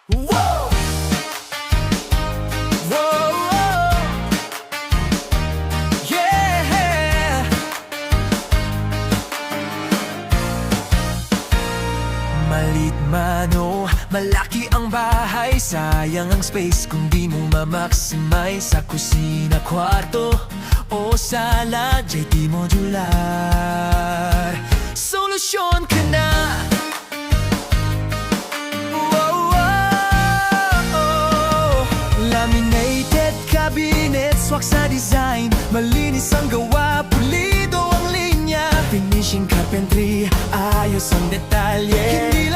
Wow! Wow! Yeah! Malit man o malaki ang bahay, sayang ang space kung di mo ma-maximize. Sa kusina, kwarto o sala, JT Modular solusyon ka na. Laminated cabinets, swak sa design, malinis ang gawa, pulido ang linya. Finishing carpentry, ayos ang detalye. Hindi